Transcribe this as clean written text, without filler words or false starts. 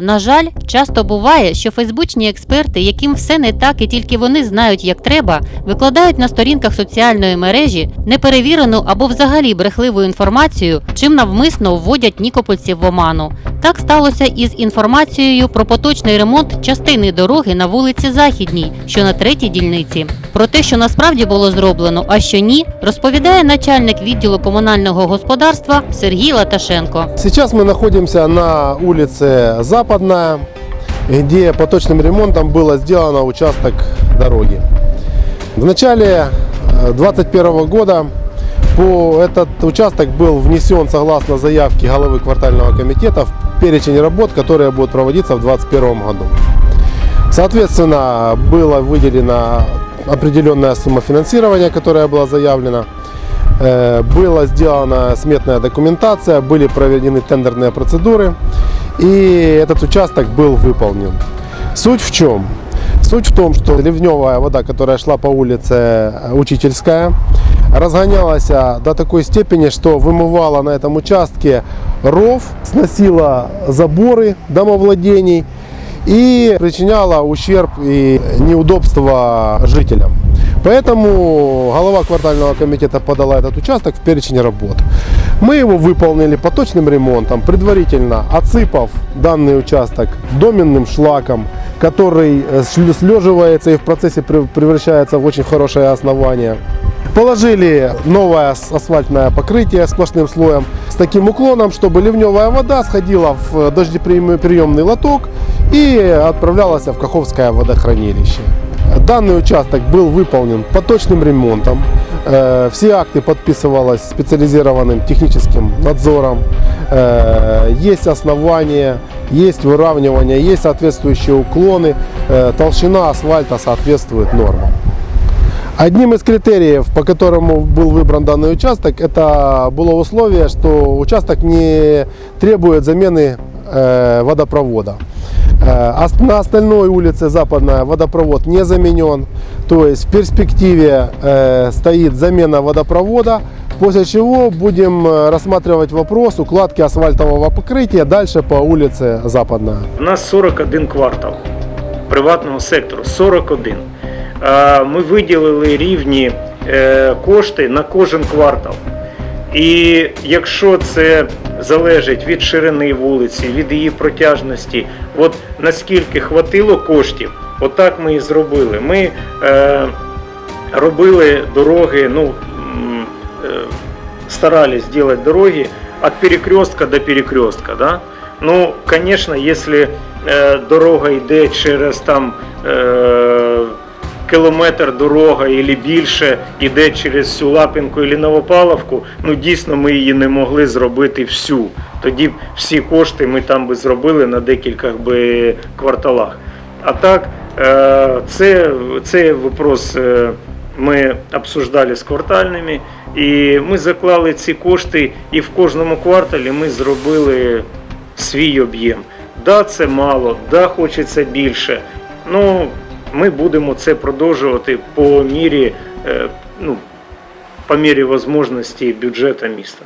На жаль, часто буває, що фейсбучні експерти, яким все не так і тільки вони знають, як треба, викладають на сторінках соціальної мережі неперевірену або взагалі брехливу інформацію, чим навмисно вводять нікопольців в оману. Так сталося із інформацією про поточний ремонт частини дороги на вулиці Західній, що на 3-й дільниці. Про те, що насправді було зроблено, а що ні, розповідає начальник відділу комунального господарства Сергій Латашенко. Сейчас мы находимся на улице Западная, где поточным ремонтом было сделано участок дороги. В начале 2021 года этот участок был внесен согласно заявке главы квартального комитета в перечень работ, которые будут проводиться в 2021 году. Соответственно, была выделена определенная сумма финансирования, которая была заявлена. Была сделана сметная документация, были проведены тендерные процедуры, и этот участок был выполнен. Суть в чем? Суть в том, что ливневая вода, которая шла по улице Учительская, разгонялась до такой степени, что вымывала на этом участке ров, сносила заборы домовладений и причиняла ущерб и неудобства жителям. Поэтому глава квартального комитета подала этот участок в перечень работ. Мы его выполнили поточным ремонтом, предварительно отсыпав данный участок доменным шлаком, который слеживается и в процессе превращается в очень хорошее основание. Положили новое асфальтное покрытие сплошным слоем с таким уклоном, чтобы ливневая вода сходила в дождеприемный лоток и отправлялась в Каховское водохранилище. Данный участок был выполнен поточным ремонтом. Все акты подписывались специализированным техническим надзором. Есть основания, есть выравнивание, есть соответствующие уклоны. Толщина асфальта соответствует нормам. Одним из критериев, по которому был выбран данный участок, это было условие, что участок не требует замены водопровода. На остальной улице Западная водопровод не заменен, то есть в перспективе стоит замена водопровода, после чего будем рассматривать вопрос укладки асфальтового покрытия дальше по улице Западная. У нас 41 квартал приватного сектору, 41. Ми виділили рівні кошти на кожен квартал. І якщо це залежить від ширини вулиці, від її протяжності, от наскільки хватило коштів, отак ми і зробили. Ми робили дороги, старались делать дороги от перекрестка до перекрестка. Да? Ну, конечно, если дорога йде через там кілометр дорога і більше йде через всю Лапінку і Новопавловку, ну дійсно ми її не могли зробити всю. Тоді всі кошти ми там би зробили на декілька кварталах. А так, цей вопрос ми обсуждали з квартальними, і ми заклали ці кошти, і в кожному кварталі ми зробили свій об'єм. Да, це мало, да, хочеться більше. Ну, ми будемо це продовжувати по мірі можливості бюджету міста.